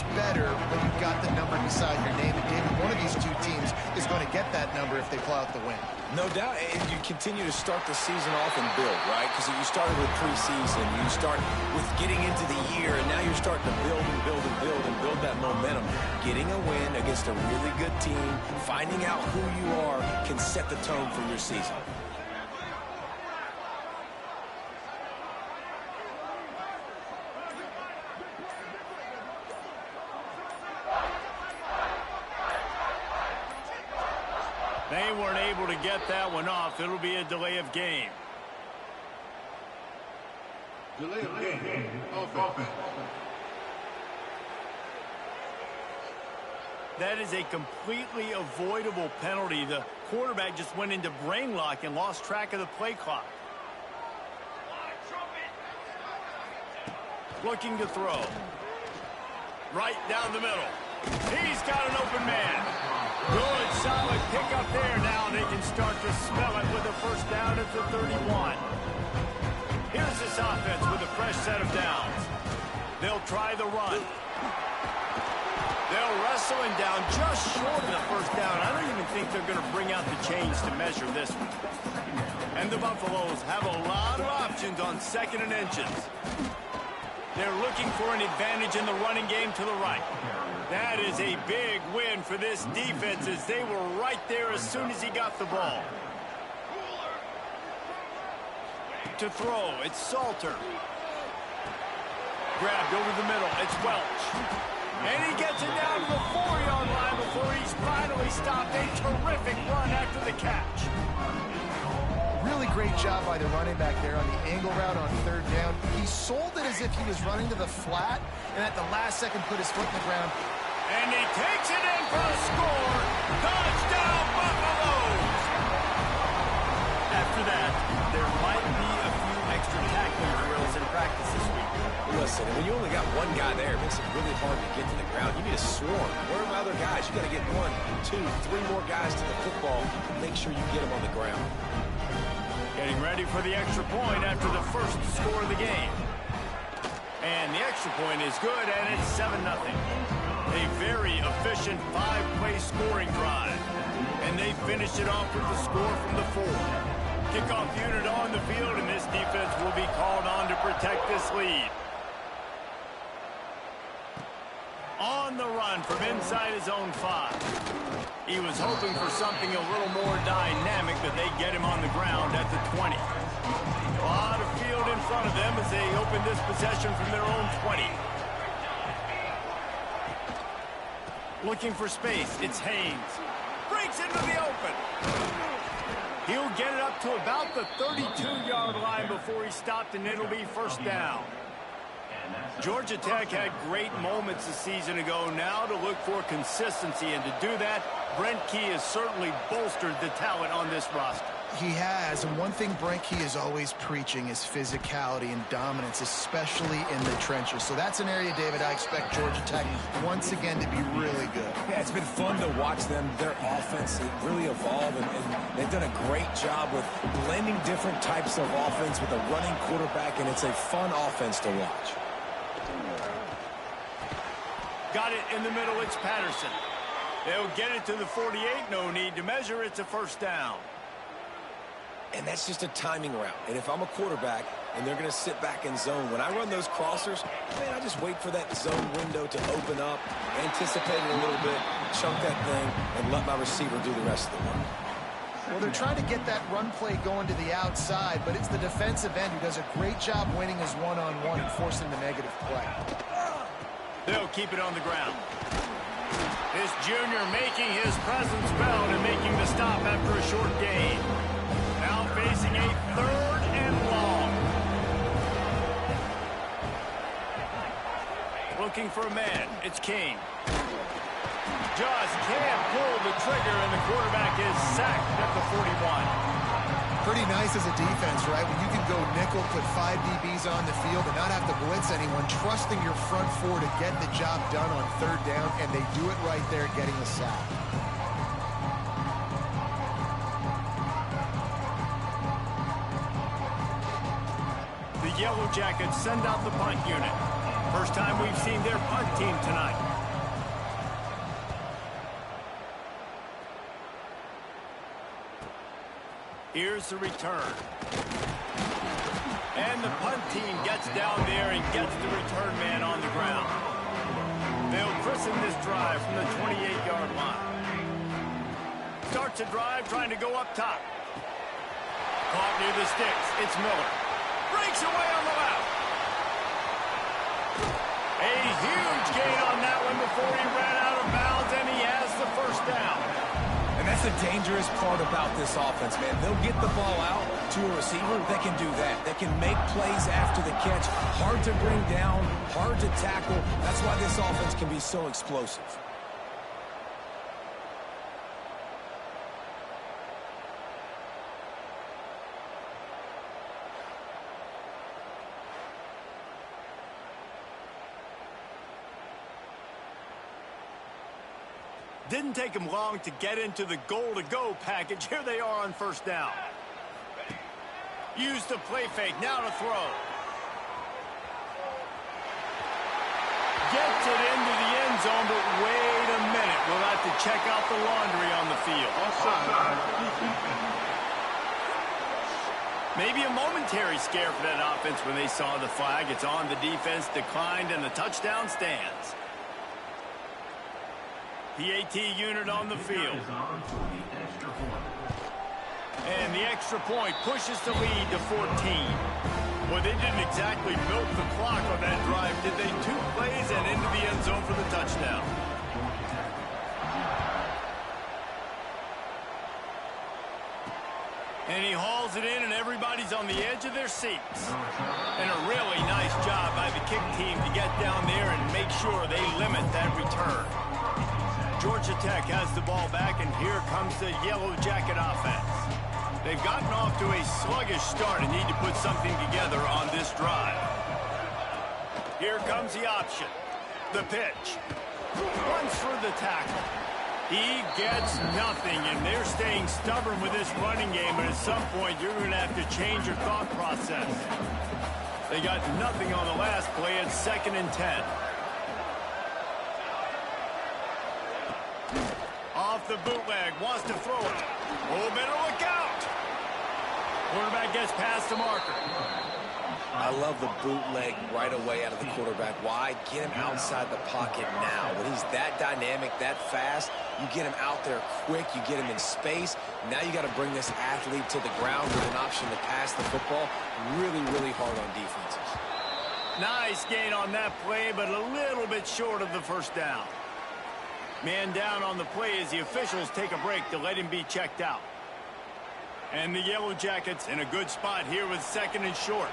always better when you've got the number beside your name. And David, one of these two teams is going to get that number if they pull out the win. No doubt, and you continue to start the season off and build, right? Because you started with preseason, you start with getting into the year, and now you're starting to build and build and build and build that momentum. Getting a win against a really good team, finding out who you are, can set the tone for your season. They weren't able to get that one off. It'll be a delay of game. Delay of game. Offense. That is a completely avoidable penalty. The quarterback just went into brain lock and lost track of the play clock. Looking to throw. Right down the middle. He's got an open man. Good, solid pickup there. Now they can start to smell it with a first down at the 31. Here's this offense with a fresh set of downs. They'll try the run. They'll wrestle him down just short of the first down. I don't even think they're going to bring out the chains to measure this one. And the Buffaloes have a lot of options on 2nd and inches. They're looking for an advantage in the running game to the right. That is a big win for this defense as they were right there as soon as he got the ball. To throw, it's Salter. Grabbed over the middle, it's Welch. And he gets it down to the 4-yard line before he's finally stopped. A terrific run after the catch. Really great job by the running back there on the angle route on 3rd down. He sold it as if he was running to the flat, and at the last second put his foot in the ground. And he takes it in for a score. Touchdown, Buffaloes! After that, there might be a few extra tackling drills in practice this week. Listen, when you only got one guy there, it makes it really hard to get to the ground. You need a swarm. Where are my other guys? You got to get 1, 2, 3 more guys to the football. Make sure you get them on the ground. Getting ready for the extra point after the first score of the game. And the extra point is good, and it's 7-0. A very efficient 5-play scoring drive. And they finish it off with the score from the 4. Kickoff unit on the field, and this defense will be called on to protect this lead. On the run from inside his own 5. He was hoping for something a little more dynamic, but they get him on the ground at the 20. A lot of field in front of them as they open this possession from their own 20. Looking for space, it's Haynes. Breaks into the open. He'll get it up to about the 32-yard line before he stopped, and it'll be first down. Georgia Tech had great moments a season ago. Now to look for consistency, and to do that, Brent Key has certainly bolstered the talent on this roster. He has, and one thing Brent Key is always preaching is physicality and dominance, especially in the trenches. So that's an area, David, I expect Georgia Tech once again to be really good. Yeah, it's been fun to watch them, their offense really evolve, and they've done a great job with blending different types of offense with a running quarterback, and it's a fun offense to watch. Got it in the middle, it's Patterson. They'll get it to the 48, no need to measure, it's a first down. And that's just a timing route. And if I'm a quarterback and they're going to sit back in zone, when I run those crossers, man, I just wait for that zone window to open up, anticipate it a little bit, chunk that thing, and let my receiver do the rest of the work. Well, they're trying to get that run play going to the outside, but it's the defensive end who does a great job winning his one-on-one and forcing the negative play. They'll keep it on the ground. This junior making his presence felt and making the stop after a short gain. Now facing a 3rd and long. Looking for a man. It's King. Just can't pull the trigger, and the quarterback is sacked at the 41. Pretty nice as a defense, right? When you can go nickel, put 5 DBs on the field and not have to blitz anyone, trusting your front 4 to get the job done on 3rd down, and they do it right there, getting the sack. The Yellow Jackets send out the punt unit. First time we've seen their punt team tonight. Here's the return. And the punt team gets down there and gets the return man on the ground. They'll christen this drive from the 28-yard line. Starts a drive trying to go up top. Caught near the sticks. It's Miller. Breaks away on the left. A huge gain on that one before he ran out of bounds, and he has the first down. And that's the dangerous part about this offense, man. They'll get the ball out to a receiver. They can do that. They can make plays after the catch. Hard to bring down, hard to tackle. That's why this offense can be so explosive. Didn't take him long to get into the goal-to-go package. Here they are on first down. Use the play fake. Now to throw. Gets it into the end zone, but wait a minute. We'll have to check out the laundry on the field. Maybe a momentary scare for that offense when they saw the flag. It's on. The defense declined, and the touchdown stands. PAT unit on the field. And the extra point pushes the lead to 14. Well, they didn't exactly milk the clock on that drive, did they? 2 plays and into the end zone for the touchdown. And he hauls it in, and everybody's on the edge of their seats. And a really nice job by the kick team to get down there and make sure they limit that return. Georgia Tech has the ball back, and here comes the Yellow Jacket offense. They've gotten off to a sluggish start and need to put something together on this drive. Here comes the option. The pitch. Runs for the tackle. He gets nothing, and they're staying stubborn with this running game, but at some point you're going to have to change your thought process. They got nothing on the last play. It's 2nd and 10. Off the bootleg, wants to throw it. Oh, better look out. Quarterback gets past the marker. I love the bootleg right away out of the quarterback. Why? Get him outside the pocket now. When he's that dynamic, that fast, you get him out there quick, you get him in space. Now you got to bring this athlete to the ground with an option to pass the football. Really, really hard on defenses. Nice gain on that play, but a little bit short of the first down. Man down on the play as the officials take a break to let him be checked out. And the Yellow Jackets in a good spot here with 2nd and short.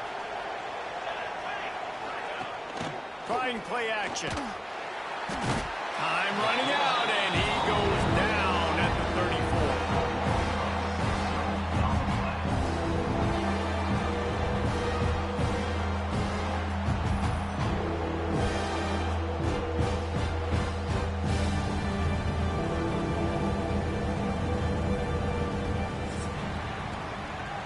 Trying play action. Time running out, and he goes down at the 34.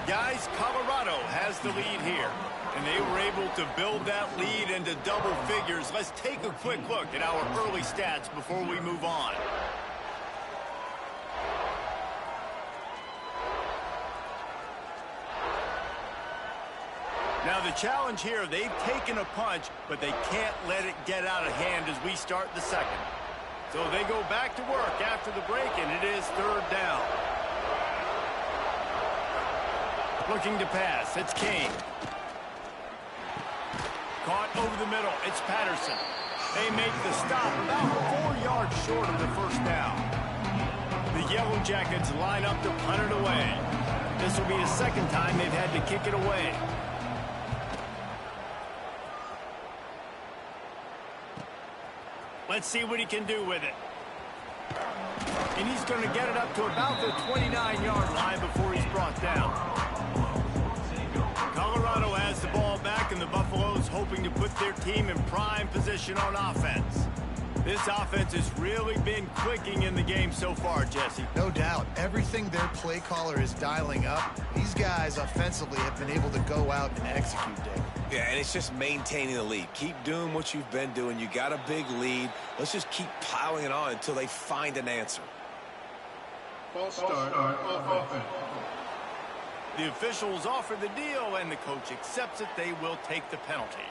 Guys, Colorado has the lead here, and they were able to build that lead into double figures. Let's take a quick look at our early stats before we move on. Now the challenge here, they've taken a punch, but they can't let it get out of hand as we start the second. So they go back to work after the break, and it is 3rd down. Looking to pass. It's Kane. Caught over the middle. It's Patterson. They make the stop about 4 yards short of the first down. The Yellow Jackets line up to punt it away. This will be the 2nd time they've had to kick it away. Let's see what he can do with it. And he's going to get it up to about the 29-yard line before he's brought down. Colorado has the ball back, and the Buffaloes hoping to put their team in prime position on offense. This offense has really been clicking in the game so far, Jesse. No doubt. Everything their play caller is dialing up, these guys offensively have been able to go out and execute, Dave. Yeah, and it's just maintaining the lead. Keep doing what you've been doing. You got a big lead. Let's just keep piling it on until they find an answer. False start, offense. The officials offer the deal, and the coach accepts it. They will take the penalty.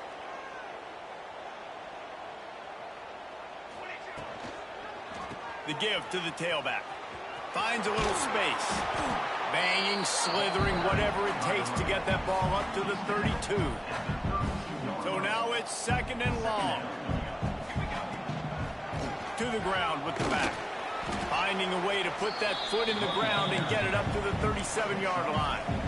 The give to the tailback. Finds a little space. Banging, slithering, whatever it takes to get that ball up to the 32. So now it's 2nd and long. To the ground with the back. Finding a way to put that foot in the ground and get it up to the 37-yard line.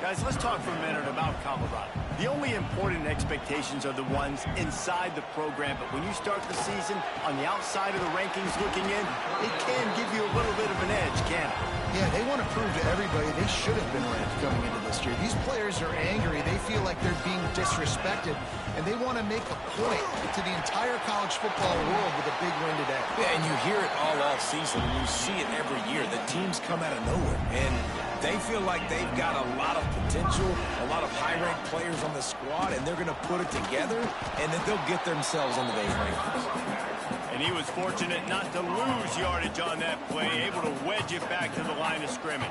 Guys, let's talk for a minute about Colorado. The only important expectations are the ones inside the program, but when you start the season on the outside of the rankings looking in, it can give you a little bit of an edge, can't it? Yeah, they want to prove to everybody they should have been ranked coming into this year. These players are angry. They feel like they're being disrespected, and they want to make a point to the entire college football world with a big win today. Yeah, and you hear it all season, and you see it every year. The teams come out of nowhere, and they feel like they've got a lot of potential, a lot of high-ranked players on the squad, and they're going to put it together, and then they'll get themselves into those rankings. And he was fortunate not to lose yardage on that play, able to wedge it back to the line of scrimmage.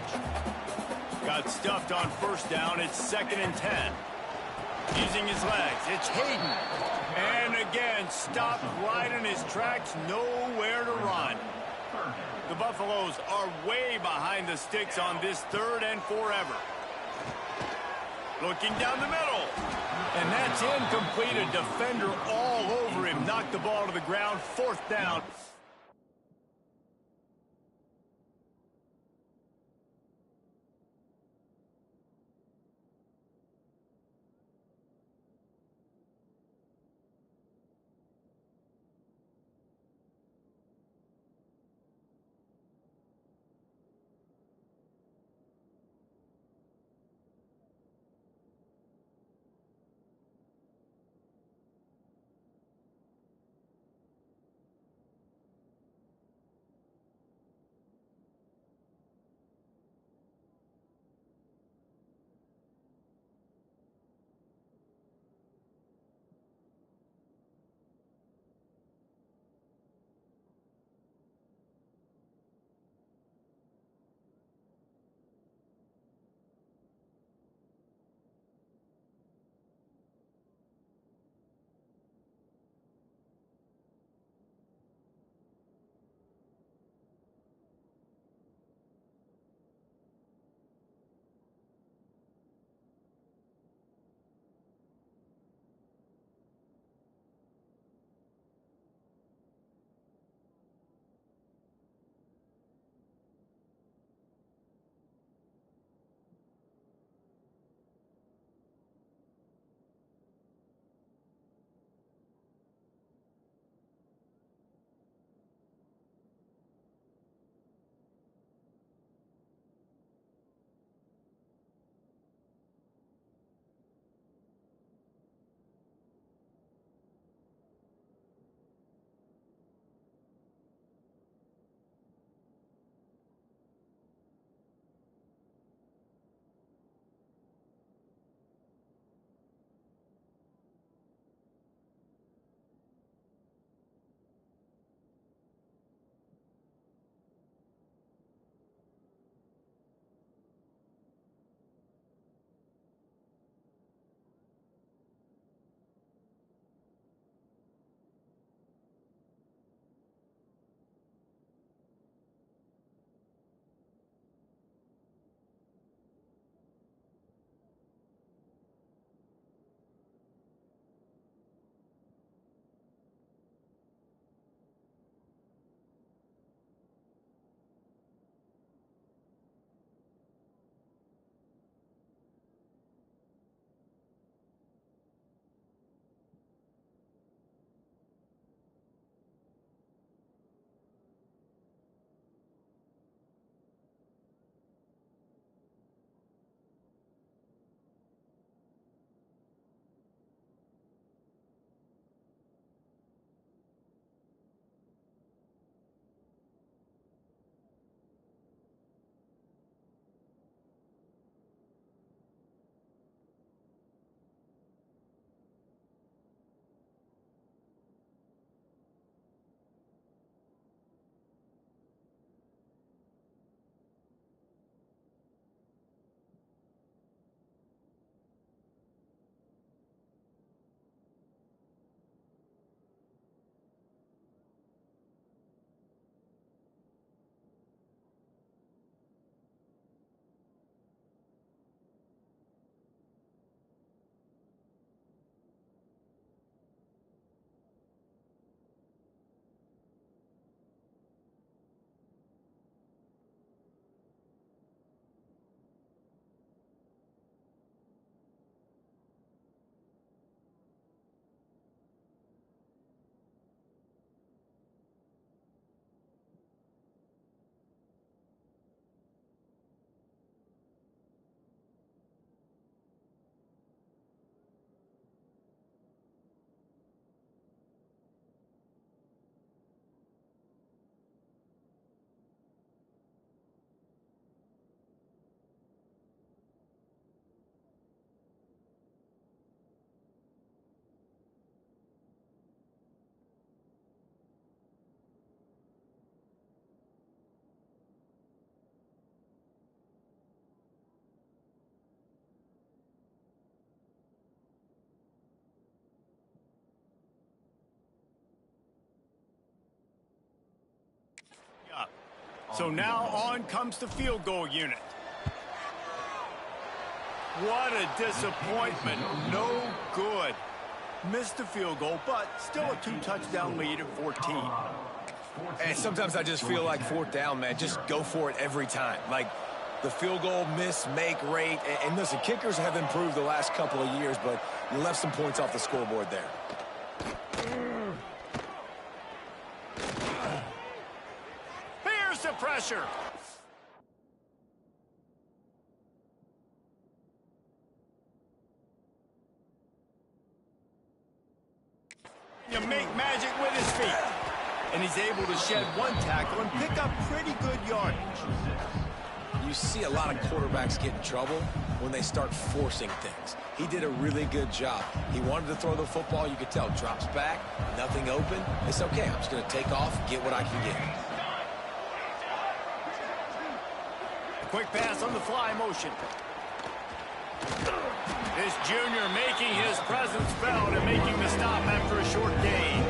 Got stuffed on 1st down. It's 2nd and 10. Using his legs, it's Hayden. And again, stopped right in his tracks, nowhere to run. The Buffaloes are way behind the sticks on this 3rd and forever. Looking down the middle. And that's incomplete. A defender all over him. Knocked the ball to the ground. 4th down. So now on comes the field goal unit. What a disappointment. No good. Missed the field goal, but still a 2-touchdown lead at 14. And sometimes I just feel like fourth down, man. Just go for it every time. Like the field goal miss, make rate. And listen, kickers have improved the last couple of years, but you left some points off the scoreboard there. Here's the pressure. You make magic with his feet. And he's able to shed one tackle and pick up pretty good yardage. You see a lot of quarterbacks get in trouble when they start forcing things. He did a really good job. He wanted to throw the football. You could tell. Drops back, nothing open. It's okay. I'm just going to take off, get what I can get. Quick pass on the fly motion. This junior making his presence felt and making the stop after a short gain.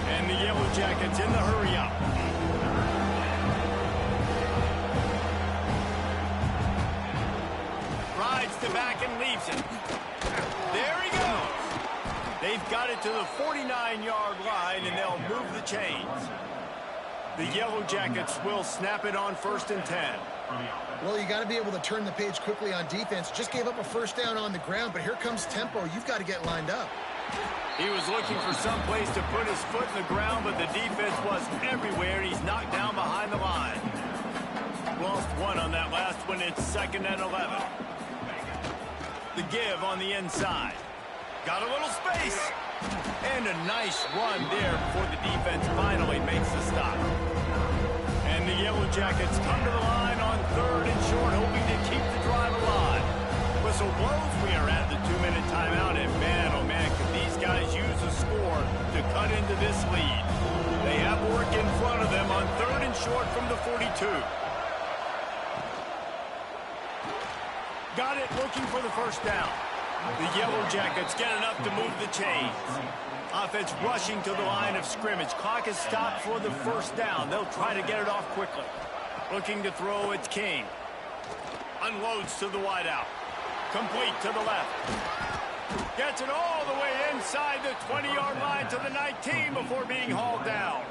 And the Yellow Jackets in the hurry-up. Rides the back and leaves it. There he goes. They've got it to the 49-yard line, and they'll move the chains. The Yellow Jackets will snap it on 1st and 10. Well, you got to be able to turn the page quickly on defense. Just gave up a first down on the ground, but here comes tempo. You've got to get lined up. He was looking for some place to put his foot in the ground, but the defense was everywhere. He's knocked down behind the line. Lost one on that last one. It's 2nd and 11. The give on the inside. Got a little space. And a nice run there before the defense finally makes the stop. And the Yellow Jackets come to the line on 3rd and short, hoping to keep the drive alive. Whistle blows. We are at the 2-minute timeout, and man, oh man, can these guys use a score to cut into this lead. They have work in front of them on 3rd and short from the 42. Got it, looking for the first down. The Yellow Jackets get enough to move the chains. Offense rushing to the line of scrimmage. Clock is stopped for the first down. They'll try to get it off quickly. Looking to throw, it's King. Unloads to the wideout. Complete to the left. Gets it all the way inside the 20-yard line to the 19 before being hauled down.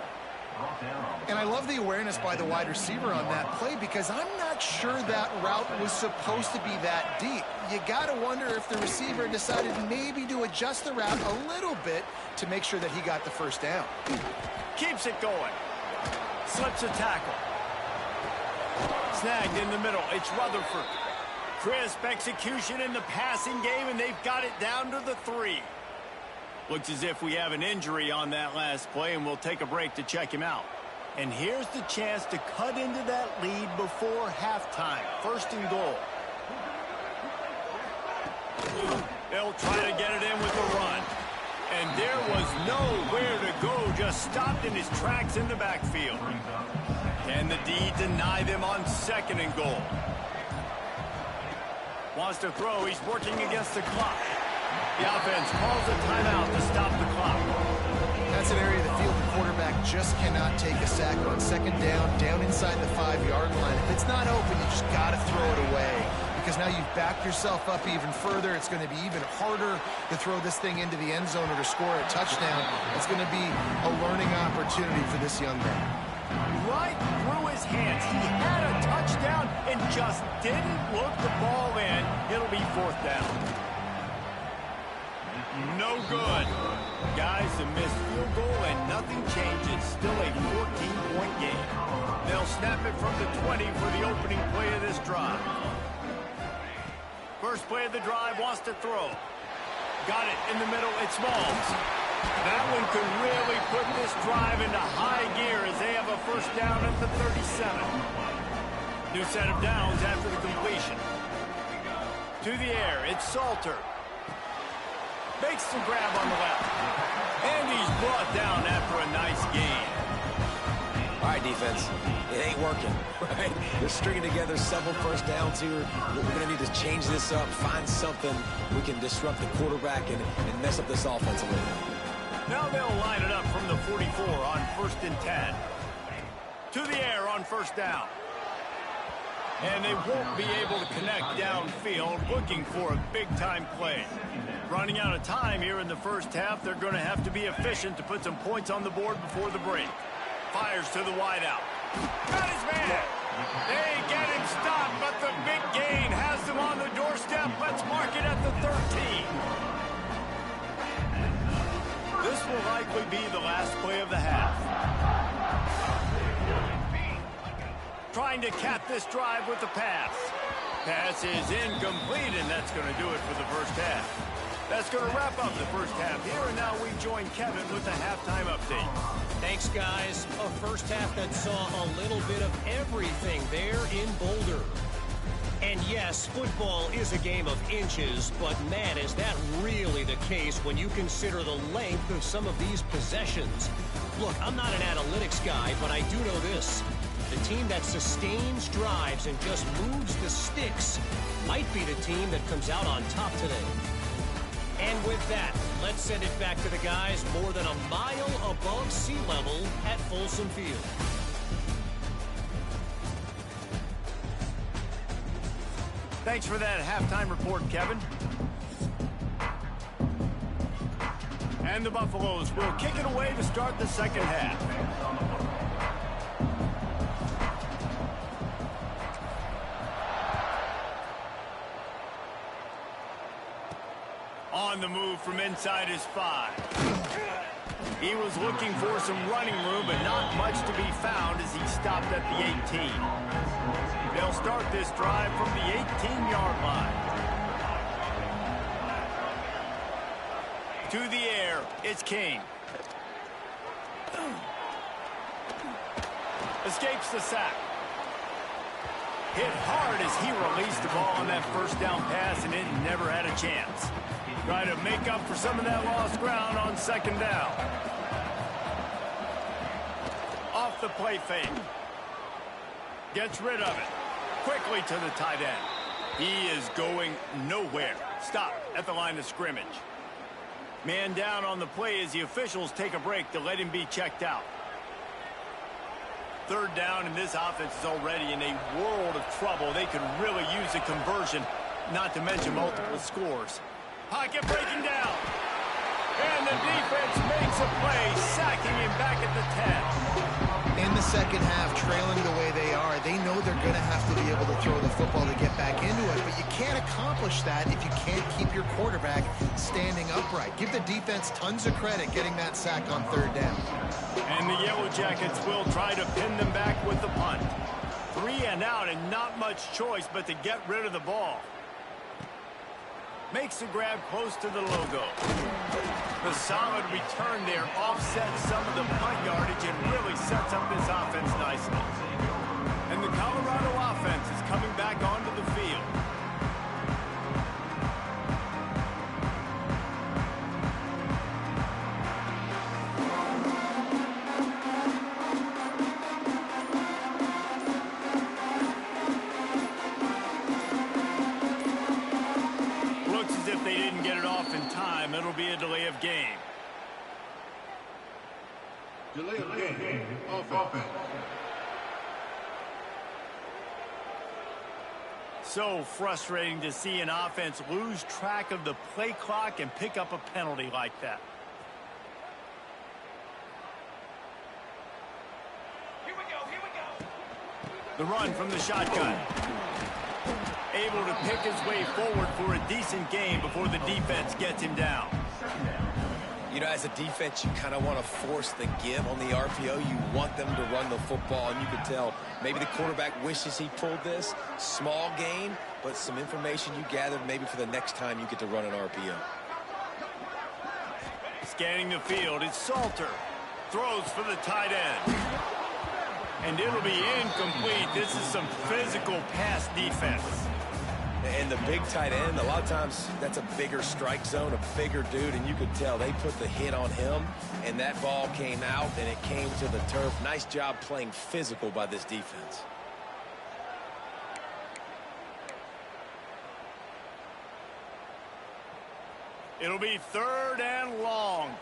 And I love the awareness by the wide receiver on that play because I'm not sure that route was supposed to be that deep. You got to wonder if the receiver decided maybe to adjust the route a little bit to make sure that he got the first down. Keeps it going. Slips a tackle. Snagged in the middle. It's Rutherford. Crisp execution in the passing game, and they've got it down to the 3. Looks as if we have an injury on that last play, and we'll take a break to check him out. And here's the chance to cut into that lead before halftime. 1st and goal. They'll try to get it in with the run. And there was nowhere to go, just stopped in his tracks in the backfield. Can the D deny them on 2nd and goal? Wants to throw, he's working against the clock. The offense calls a timeout to stop the clock. That's an area of the field the quarterback just cannot take a sack on. 2nd down inside the 5-yard line. If it's not open, you just got to throw it away. Because now you've backed yourself up even further. It's going to be even harder to throw this thing into the end zone or to score a touchdown. It's going to be a learning opportunity for this young man. Right through his hands. He had a touchdown and just didn't look the ball in. It'll be 4th down. No good. Guys, a missed field goal and nothing changes. Still a 14-point game. They'll snap it from the 20 for the opening play of this drive. First play of the drive, wants to throw. Got it in the middle, it's Smalls. That one could really put this drive into high gear as they have a first down at the 37. New set of downs after the completion. To the air, it's Salter. Makes the grab on the left. And he's brought down after a nice gain. All right, defense. It ain't working, right? We're stringing together several first downs here. We're going to need to change this up, find something we can disrupt the quarterback and mess up this offense a little bit. Now they'll line it up from the 44 on 1st and 10. To the air on first down. And they won't be able to connect downfield, looking for a big-time play. Running out of time here in the first half, they're going to have to be efficient to put some points on the board before the break. Fires to the wideout. Got his man. They get him stopped, but the big gain has them on the doorstep. Let's mark it at the 13. This will likely be the last play of the half. Trying to cap this drive with the pass. Pass is incomplete, and that's going to do it for the first half. That's going to wrap up the first half here, and now we join Kevin with the halftime update. Thanks, guys. A first half that saw a little bit of everything there in Boulder. And yes, football is a game of inches, but man, is that really the case when you consider the length of some of these possessions. Look, I'm not an analytics guy, but I do know this. The team that sustains drives and just moves the sticks might be the team that comes out on top today. And with that, let's send it back to the guys more than a mile above sea level at Folsom Field. Thanks for that halftime report, Kevin. And the Buffaloes will kick it away to start the second half. On the move from inside his 5. He was looking for some running room, but not much to be found as he stopped at the 18. They'll start this drive from the 18-yard line. To the air, it's King. Escapes the sack. Hit hard as he released the ball on that first down pass, and it never had a chance. Try to make up for some of that lost ground on second down. Off the play fake. Gets rid of it. Quickly to the tight end. He is going nowhere. Stop at the line of scrimmage. Man down on the play as the officials take a break to let him be checked out. Third down, and this offense is already in a world of trouble. They could really use a conversion, not to mention multiple scores. Pocket breaking down. And the defense makes a play, sacking him back at the 10. In the second half, trailing the way they are, they know they're going to have to be able to throw the football to get back into it, but you can't accomplish that if you can't keep your quarterback standing upright. Give the defense tons of credit getting that sack on third down. And the Yellow Jackets will try to pin them back with the punt. 3 and out, and not much choice but to get rid of the ball. Makes the grab close to the logo. The solid return there offsets some of the punt yardage and really sets up this offense nicely. And the Colorado offense is coming back onto the field. They didn't get it off in time. It'll be a delay of game. Delay of game. Offense. So frustrating to see an offense lose track of the play clock and pick up a penalty like that. Here we go, here we go. The run from the shotgun. Able to pick his way forward for a decent gain before the defense gets him down. You know, as a defense, you kind of want to force the give on the RPO. You want them to run the football, and you can tell maybe the quarterback wishes he pulled this. Small gain, but some information you gathered maybe for the next time you get to run an RPO. Scanning the field, it's Salter. Throws for the tight end. And it'll be incomplete. This is some physical pass defense. And the big tight end, a lot of times that's a bigger strike zone, a bigger dude, and you could tell they put the hit on him, and that ball came out, and it came to the turf. Nice job playing physical by this defense. It'll be third and long.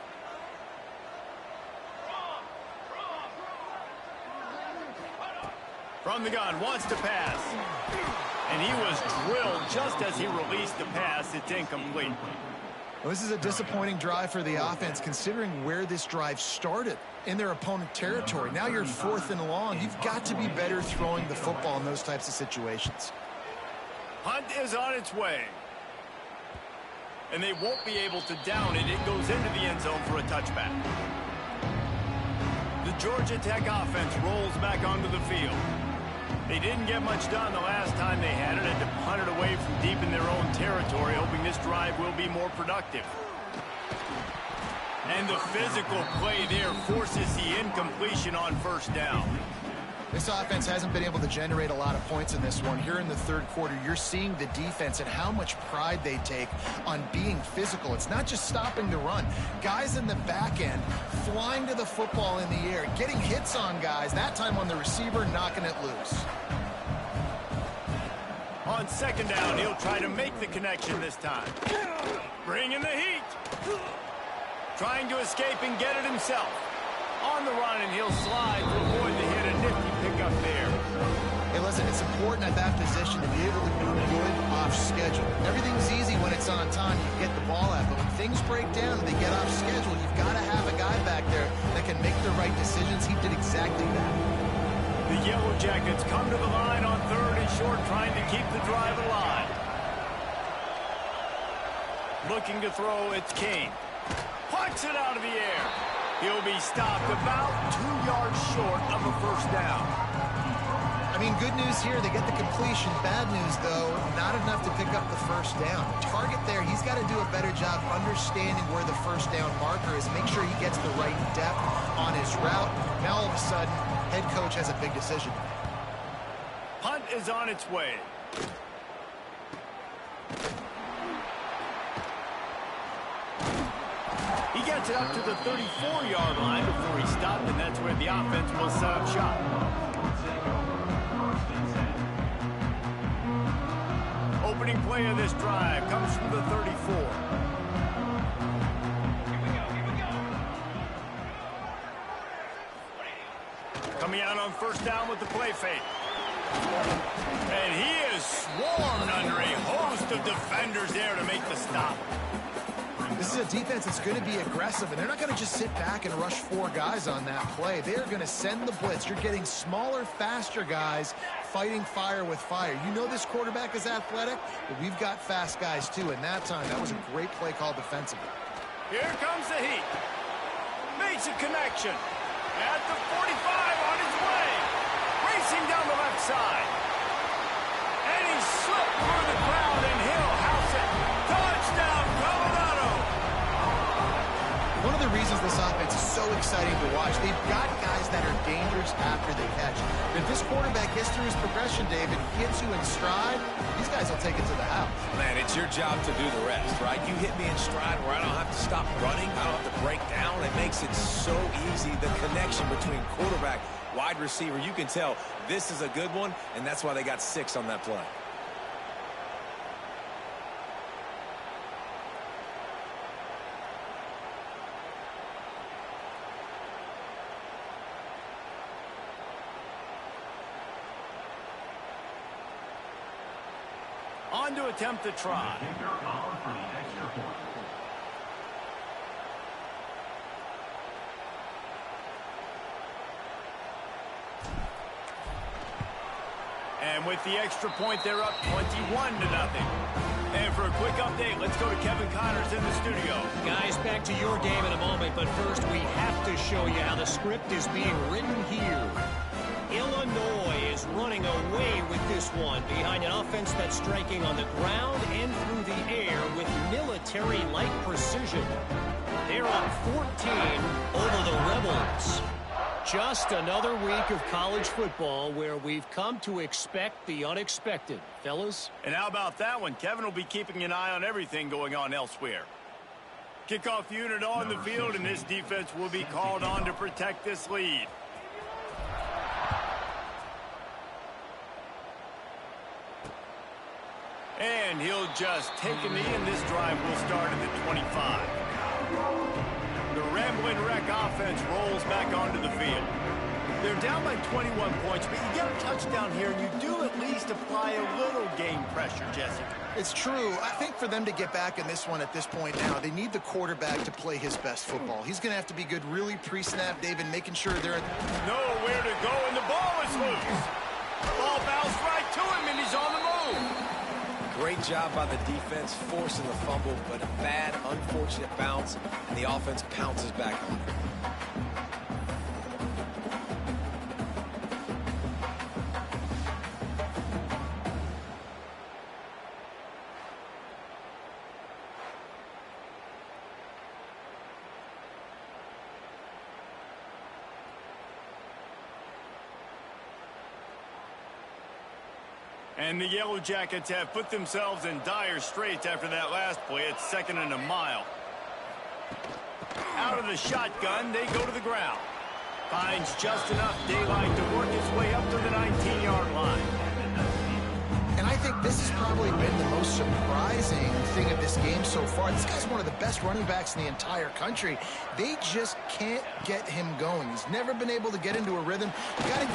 From the gun, wants to pass. And he was drilled just as he released the pass. It's incomplete. Well, this is a disappointing drive for the offense, considering where this drive started in their opponent territory. Now you're 4th and long. You've got to be better throwing the football in those types of situations. Punt is on its way. And they won't be able to down it. It goes into the end zone for a touchback. The Georgia Tech offense rolls back onto the field. They didn't get much done the last time they had it, and to punt it away from deep in their own territory, hoping this drive will be more productive. And the physical play there forces the incompletion on first down. This offense hasn't been able to generate a lot of points in this one. Here in the third quarter, you're seeing the defense and how much pride they take on being physical. It's not just stopping the run. Guys in the back end flying to the football in the air, getting hits on guys, that time on the receiver, knocking it loose. On second down, he'll try to make the connection this time. Bringing the heat. Trying to escape and get it himself. On the run, and he'll slide to avoid the hit. A nifty pickup there. Hey, listen, it's important at that position to be able to do good off schedule. Everything's easy when it's on time. You get the ball out. But when things break down and they get off schedule, you've got to have a guy back there that can make the right decisions. He did exactly that. The Yellow Jackets come to the line on 3rd and short, trying to keep the drive alive. Looking to throw, it's Kane. Pucks it out of the air. He'll be stopped about 2 yards short of a first down. I mean, good news here. They get the completion. Bad news, though, not enough to pick up the first down. Target there, he's got to do a better job understanding where the first down marker is. Make sure he gets the right depth on his route. Now, all of a sudden, head coach has a big decision. Punt is on its way. He gets it up to the 34-yard line before he stopped, and that's where the offense will set up shop. Opening play of this drive comes from the 34. Coming out on first down with the play fake. And he is swarmed under a host of defenders there to make the stop. This is a defense that's going to be aggressive, and they're not going to just sit back and rush 4 guys on that play. They are going to send the blitz. You're getting smaller, faster guys fighting fire with fire. You know this quarterback is athletic, but we've got fast guys too, and that time, that was a great play call defensively. Here comes the heat. Makes a connection. At the 45 on his way. Racing down the left side. And he slipped through the crowd, and he'll house it. Touchdown, Colorado. One of the reasons this offense is so exciting to watch, they've got guys that are dangerous after they catch. If this quarterback gets through his progression, David, gets you in stride, these guys will take it to the house. Man, it's your job to do the rest, right? You hit me in stride where I don't have to stop running. I don't have to break down. It makes it so easy. The connection between quarterback, wide receiver, you can tell this is a good one, and that's why they got 6 on that play. On to attempt the try. And with the extra point, they're up 21-0. And for a quick update, let's go to Kevin Connors in the studio. Guys, back to your game in a moment, but first we have to show you how the script is being written here. Illinois is running away with this one behind an offense that's striking on the ground and through the air with military-like precision. They're up 14 over the Rebels. Just another week of college football where we've come to expect the unexpected. Fellas? And how about that one? Kevin will be keeping an eye on everything going on elsewhere. Kickoff unit on the field, and this defense will be called on to protect this lead. And he'll just take a knee, and this drive will start at the 25. The Ramblin' Wreck offense rolls back onto the field. They're down by 21 points, but you get a touchdown here, and you do at least apply a little game pressure, Jesse. It's true. I think for them to get back in this one at this point now, they need the quarterback to play his best football. He's going to have to be good really pre-snap, David, making sure they're... Nowhere to go, and the ball is loose. Ball bounced right to him, and he's on the move. Great job by the defense, forcing the fumble, but a bad, unfortunate bounce, and the offense pounces back on it. And the Yellow Jackets have put themselves in dire straits after that last play. It's 2nd and a mile. Out of the shotgun, they go to the ground. Finds just enough daylight to work his way up to the 19-yard line. And I think this has probably been the most surprising thing of this game so far. This guy's one of the best running backs in the entire country. They just can't get him going. He's never been able to get into a rhythm. And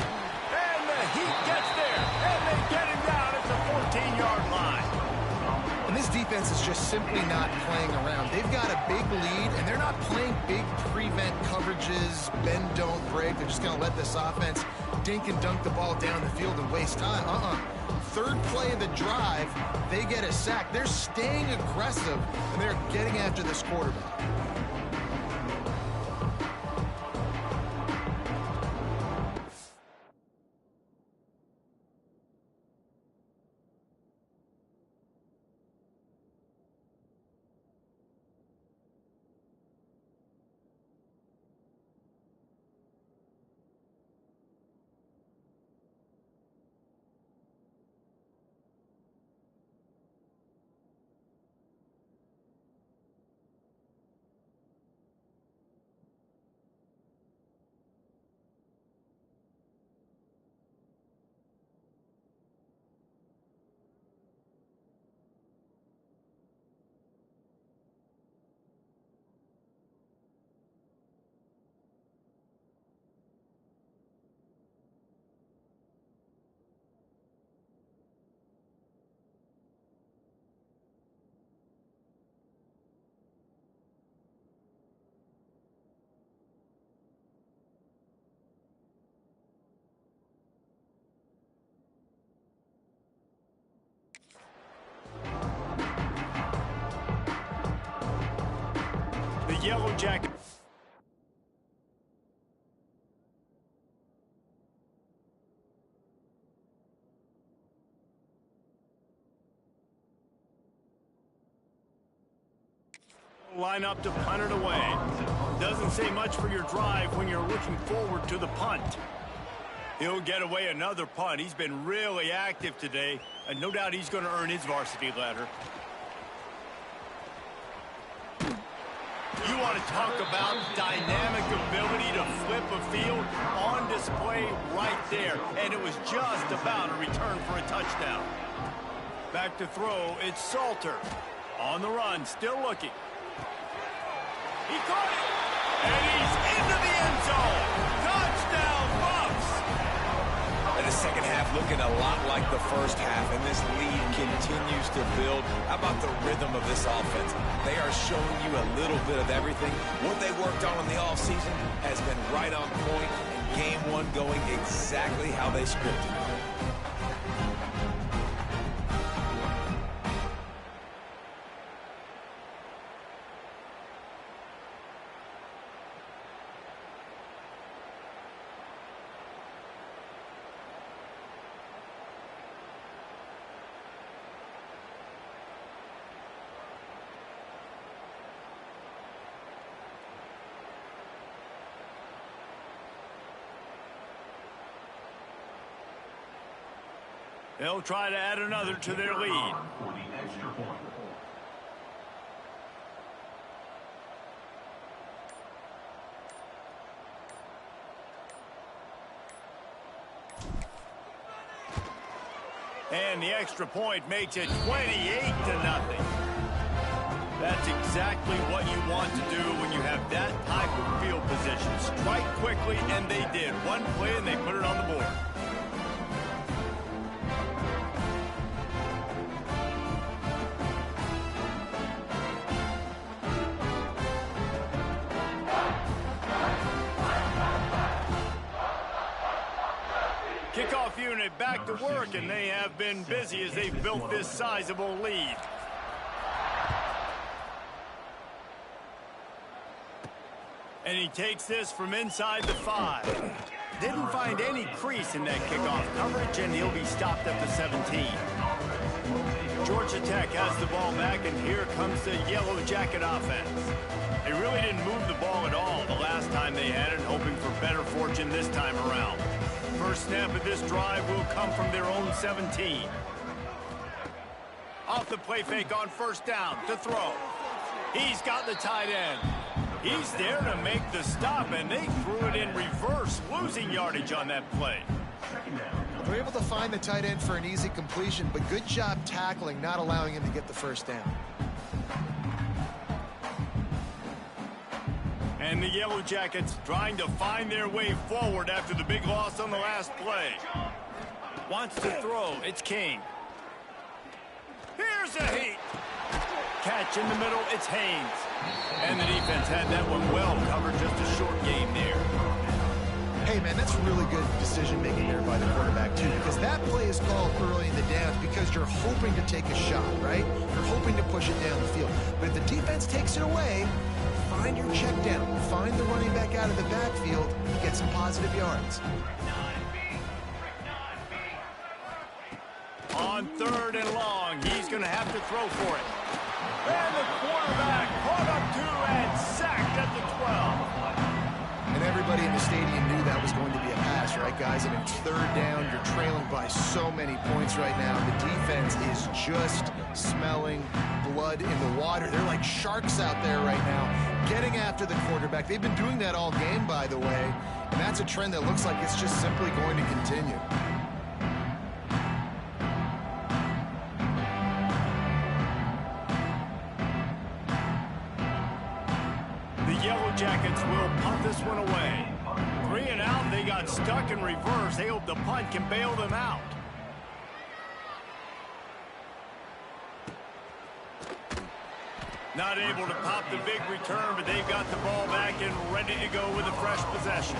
the heat gets there, and they get him down at the 14-yard line. And this defense is just simply not playing around. They've got a big lead, and they're not playing big prevent coverages, bend, don't break. They're just going to let this offense dink and dunk the ball down the field and waste time. Third play of the drive, they get a sack. They're staying aggressive, and they're getting after this quarterback. The Yellow Jacket. Line up to punt it away. Doesn't say much for your drive when you're looking forward to the punt. He'll get away another punt. He's been really active today, and no doubt he's going to earn his varsity letter. You want to talk about dynamic ability to flip a field on display right there. And it was just about a return for a touchdown. Back to throw, it's Salter. On the run, still looking. He caught it! And he's into the end zone! Touchdown, Bucks! And the second half looking a lot like the first half, and this lead continues to build. How about the rhythm of this offense? They are showing you a little bit of everything. What they worked on in the offseason has been right on point, and game one going exactly how they scripted. They'll try to add another to their lead. For the extra point. And the extra point makes it 28-0. That's exactly what you want to do when you have that type of field position. Strike quick correctly, and they did. One play, and they put it on the board. Kickoff unit back to work, and they have been busy as they've built this sizable lead. And he takes this from inside the 5. Didn't find any crease in that kickoff coverage, and he'll be stopped at the 17. Georgia Tech has the ball back, and here comes the Yellow Jacket offense. They really didn't move the ball at all the last time they had it, hoping for better fortune this time around. First snap of this drive will come from their own 17. Off the play fake on first down to throw. He's got the tight end. He's there to make the stop, and they threw it in reverse, losing yardage on that play. They're able to find the tight end for an easy completion, but good job tackling, not allowing him to get the first down. And the Yellow Jackets trying to find their way forward after the big loss on the last play. Wants to throw. It's King. Here's a heat. Catch in the middle. It's Haynes. And the defense had that one well covered. Just a short game there. Hey, man, that's really good decision-making there by the quarterback, too, because that play is called early in the downs because you're hoping to take a shot, right? You're hoping to push it down the field. But if the defense takes it away, find your check down. Find the running back out of the backfield. Get some positive yards. On 3rd and long, he's going to have to throw for it. And the quarterback caught up to and sacked at the 12. And everybody in the stadium knew that was going to be a pass, right, guys? I mean, 3rd down, you're trailing by so many points right now. The defense is just smelling blood in the water. They're like sharks out there right now, getting after the quarterback. They've been doing that all game, by the way, and that's a trend that looks like it's just simply going to continue. Jackets will punt this one away. 3 and out, they got stuck in reverse. They hope the punt can bail them out. Not able to pop the big return, but they've got the ball back and ready to go with a fresh possession.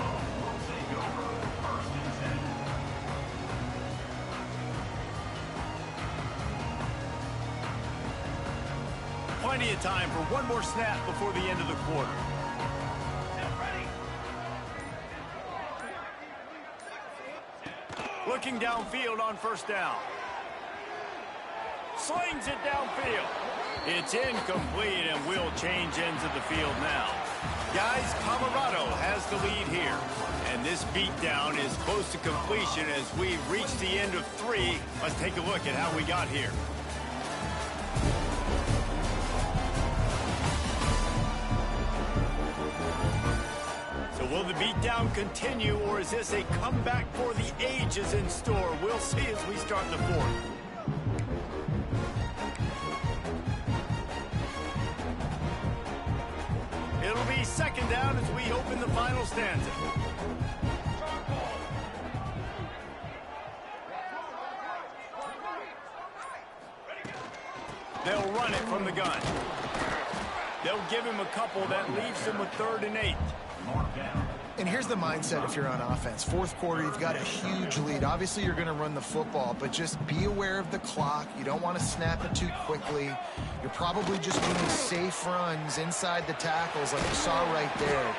Plenty of time for one more snap before the end of the quarter. Looking downfield on first down. Slings it downfield. It's incomplete, and we'll change ends of the field now. Guys, Colorado has the lead here. And this beatdown is close to completion as we reach the end of 3. Let's take a look at how we got here. Will the beatdown continue, or is this a comeback for the ages in store? We'll see as we start the 4th. It'll be 2nd down as we open the final stanza. They'll run it from the gun. They'll give him a couple that leaves him with 3rd and 8. And here's the mindset if you're on offense. 4th quarter, you've got a huge lead. Obviously, you're going to run the football, but just be aware of the clock. You don't want to snap it too quickly. You're probably just doing safe runs inside the tackles like you saw right there.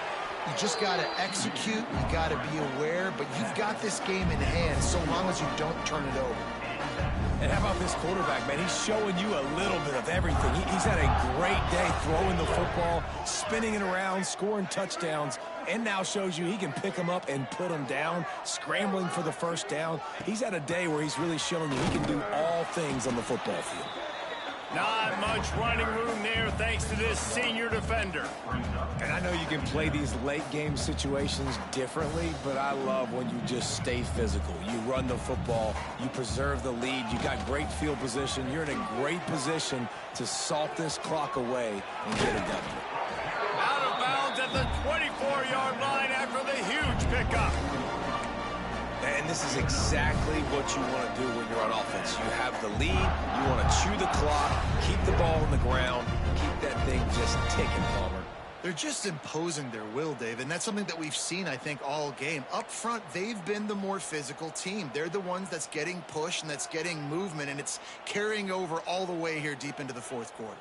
You just got to execute. You got to be aware, but you've got this game in hand so long as you don't turn it over. And how about this quarterback, man? He's showing you a little bit of everything. He's had a great day throwing the football, spinning it around, scoring touchdowns, and now shows you he can pick them up and put them down, scrambling for the first down. He's had a day where he's really showing you he can do all things on the football field. Not much running room there thanks to this senior defender. And I know you can play these late game situations differently, but I love when you just stay physical. You run the football, you preserve the lead, you got great field position, you're in a great position to salt this clock away and get a W. Out of bounds at the 24-yard line after the huge Huge pickup. And this is exactly what you want to do when you're on offense. You have the lead, you want to chew the clock, keep the ball on the ground, keep that thing just ticking, Palmer. They're just imposing their will, Dave, and that's something that we've seen, I think, all game. Up front, they've been the more physical team. They're the ones that's getting pushed and that's getting movement, and it's carrying over all the way here deep into the fourth quarter.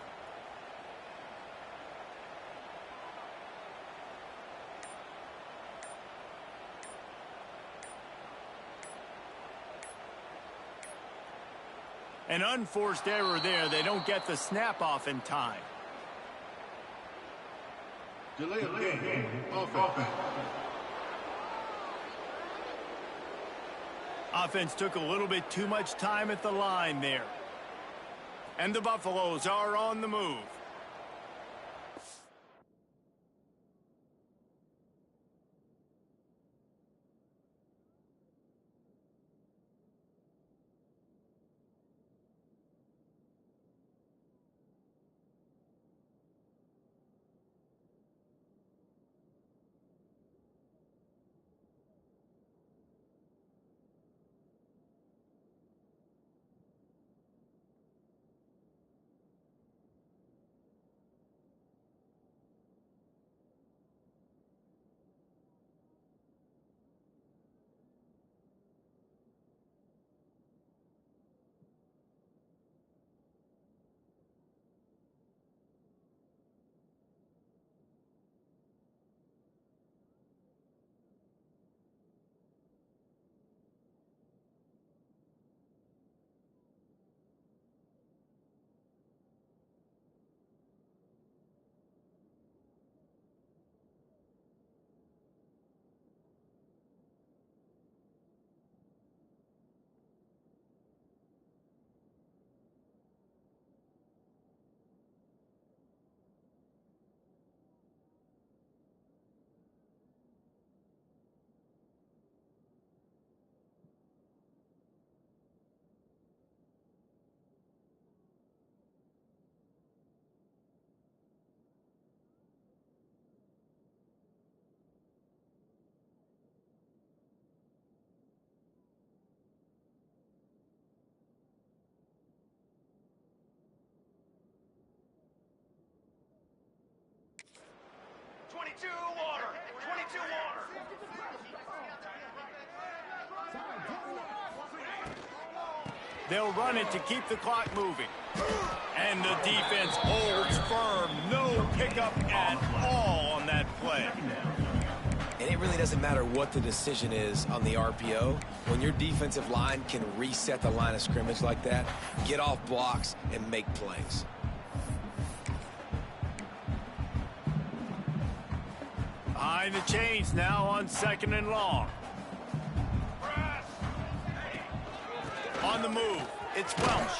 An unforced error there. They don't get the snap off in time. Delay of game. Offense. Offense took a little bit too much time at the line there. And the Buffaloes are on the move. They'll run it to keep the clock moving. And the defense holds firm. No pickup at all on that play. And it really doesn't matter what the decision is on the RPO. When your defensive line can reset the line of scrimmage like that, get off blocks and make plays. Behind the chains now on 2nd and long. On the move, it's Welsh.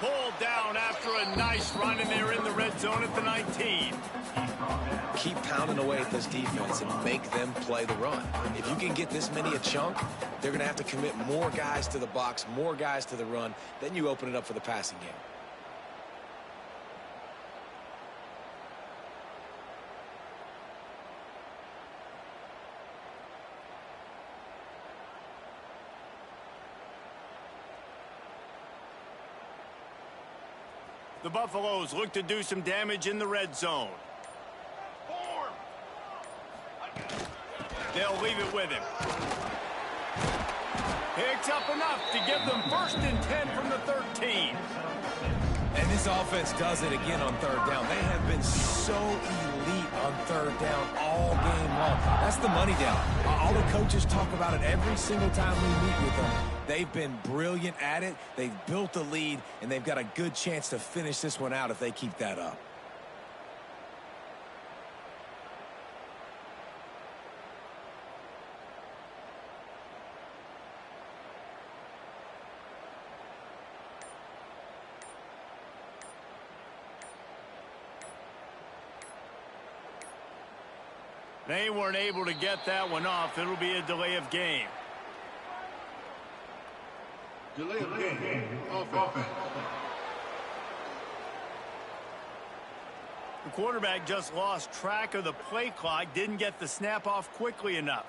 Pulled down after a nice run, and they're in the red zone at the 19. Keep pounding away at this defense and make them play the run. If you can get this many a chunk, they're going to have to commit more guys to the box, more guys to the run. Then you open it up for the passing game. The Buffaloes look to do some damage in the red zone. They'll leave it with him. Picks up enough to give them 1st and 10 from the 13. And this offense does it again on 3rd down. They have been so elite on 3rd down all game long. That's the money down. All the coaches talk about it every single time we meet with them. They've been brilliant at it. They've built the lead, and they've got a good chance to finish this one out if they keep that up. They weren't able to get that one off. It'll be a delay of game. Delay of game. Offense. The quarterback just lost track of the play clock, didn't get the snap off quickly enough.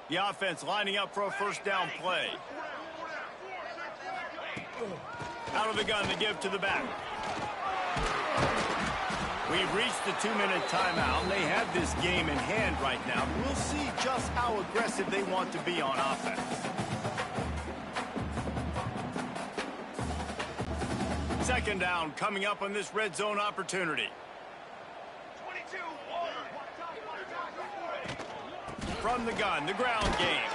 The offense lining up for a first down play. Out of the gun to give to the back. We've reached the 2-minute timeout, and they have this game in hand right now. We'll see just how aggressive they want to be on offense. Second down coming up on this red zone opportunity. 22. From the gun, the ground game.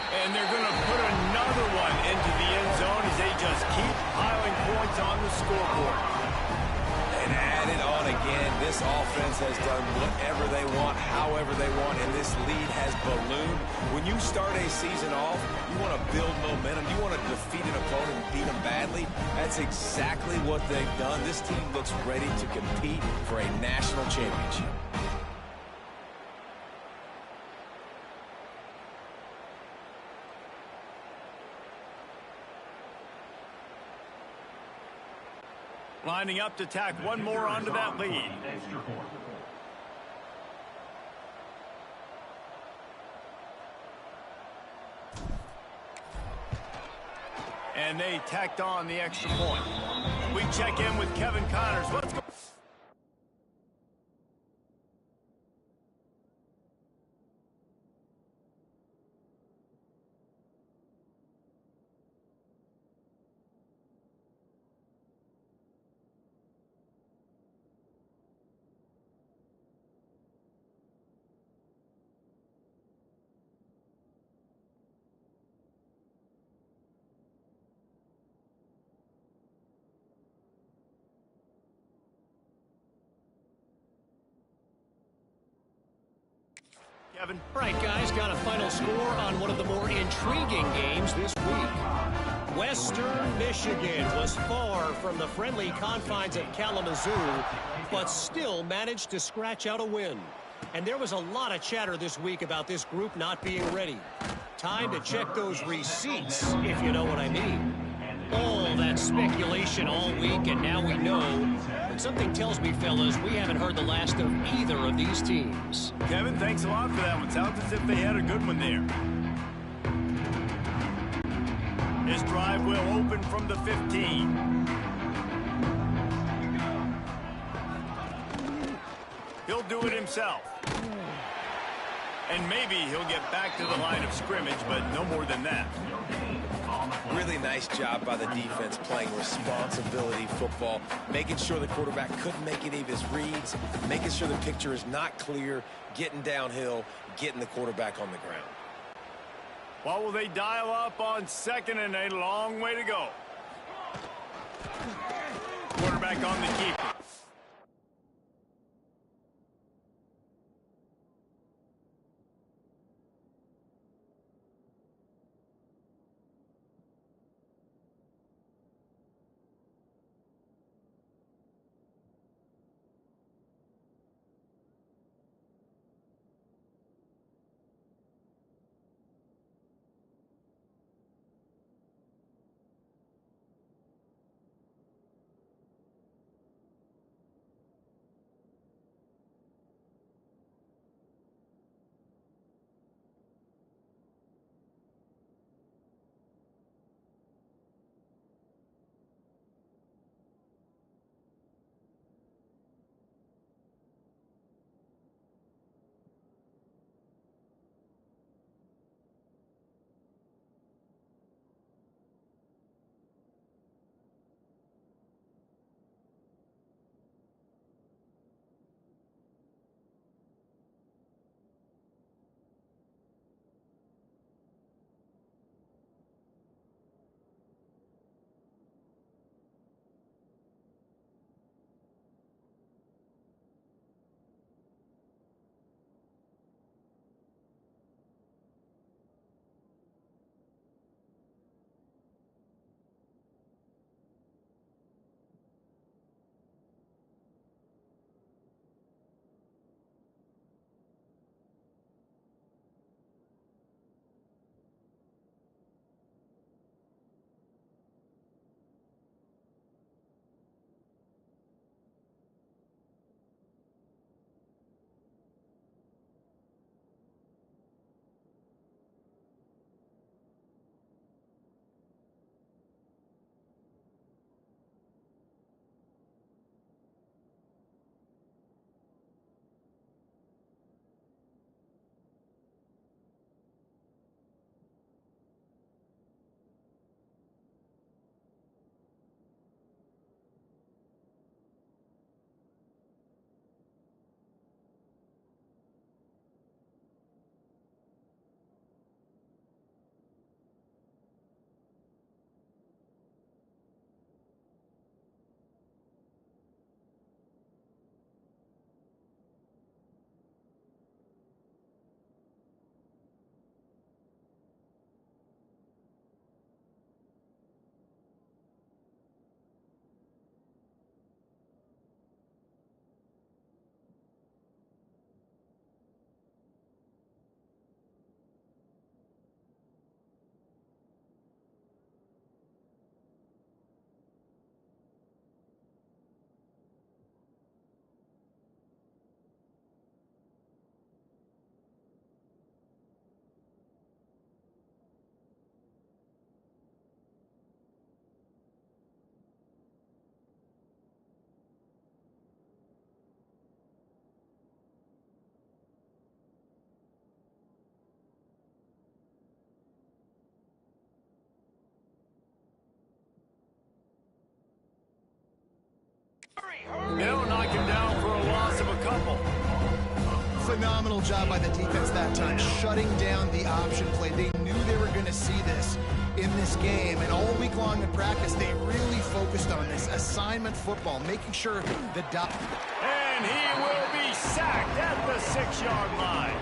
And they're going to put another one into the end zone as they just keep piling points on the scoreboard. And add it on again. This offense has done whatever they want, however they want, and this lead has ballooned. When you start a season off, you want to build momentum. You want to defeat an opponent and beat them badly. That's exactly what they've done. This team looks ready to compete for a national championship. Lining up to tack one more onto that lead. And they tacked on the extra point. We check in with Kevin Connors. Let's go. Kevin. All right, guys, got a final score on one of the more intriguing games this week. Western Michigan was far from the friendly confines of Kalamazoo, but still managed to scratch out a win. And there was a lot of chatter this week about this group not being ready. Time to check those receipts, if you know what I mean. All that speculation all week, and now we know. But something tells me, fellas, we haven't heard the last of either of these teams. Kevin, thanks a lot for that one. Sounds as if they had a good one there. This drive will open from the 15. He'll do it himself. And maybe he'll get back to the line of scrimmage, but no more than that. Really nice job by the defense playing responsibility football, making sure the quarterback couldn't make any of his reads, making sure the picture is not clear, getting downhill, getting the quarterback on the ground. What will they dial up on second and a long way to go? Quarterback on the keeper. They'll knock him down for a loss of a couple. Phenomenal job by the defense that time, shutting down the option play. They knew they were going to see this in this game, and all week long in practice, they really focused on this assignment football, making sure the dot. And he will be sacked at the 6-yard line.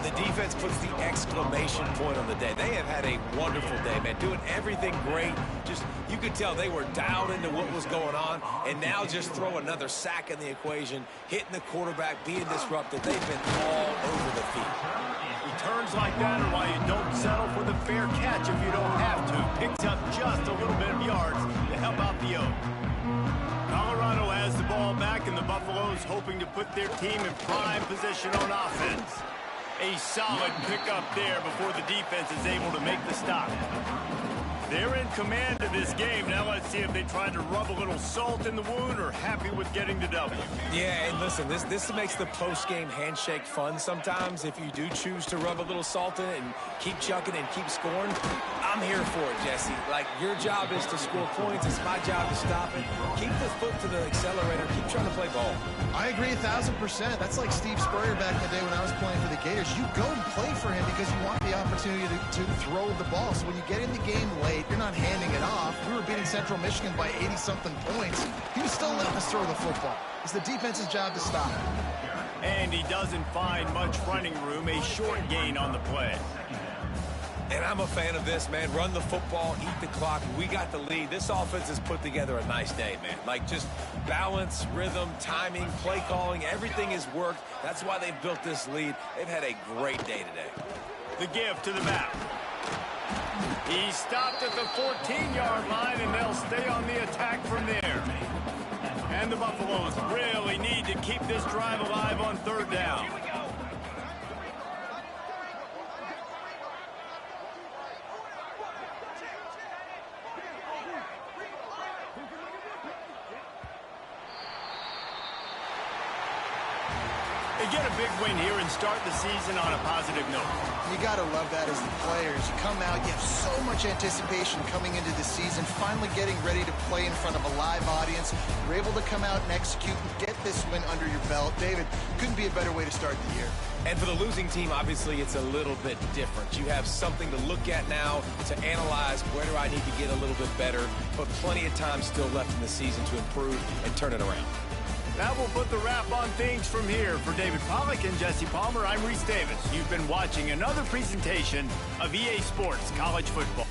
The defense puts the exclamation point on the day. They have had a wonderful day, man, doing everything great. Just, you could tell they were dialed into what was going on, and now just throw another sack in the equation, hitting the quarterback, being disrupted. They've been all over the field. Returns like that are why you don't settle for the fair catch if you don't have to. Picks up just a little bit of yards to help out the Oak. Colorado has the ball back, and the Buffaloes hoping to put their team in prime position on offense. A solid pickup there before the defense is able to make the stop. They're in command of this game. Now let's see if they try to rub a little salt in the wound or happy with getting the W. Yeah, and listen, this makes the post-game handshake fun sometimes if you do choose to rub a little salt in it and keep chucking and keep scoring. I'm here for it, Jesse. Like, your job is to score points. It's my job to stop it. Keep the foot to the accelerator. Keep trying to play ball. I agree 1,000%. That's like Steve Spurrier back in the day when I was playing for the Gators. You go and play for him because you want the opportunity to throw the ball. So when you get in the game late, you're not handing it off. We were beating Central Michigan by 80-something points. He was still letting us throw the football. It's the defense's job to stop it. And he doesn't find much running room. A short gain on the play. And I'm a fan of this, man. Run the football, eat the clock. We got the lead. This offense has put together a nice day, man. Like, just balance, rhythm, timing, play calling, everything has worked. That's why they've built this lead. They've had a great day today. The give to the back. He stopped at the 14-yard line, and they'll stay on the attack from there. And the Buffaloes really need to keep this drive alive on 3rd down. They get a big win here and start the season on a positive note. You got to love that as the players. You come out, you have so much anticipation coming into the season, finally getting ready to play in front of a live audience. You're able to come out and execute and get this win under your belt. David, couldn't be a better way to start the year. And for the losing team, obviously, it's a little bit different. You have something to look at now to analyze where do I need to get a little bit better, but plenty of time still left in the season to improve and turn it around. That will put the wrap on things from here. For David Pollack and Jesse Palmer, I'm Reese Davis. You've been watching another presentation of EA Sports College Football.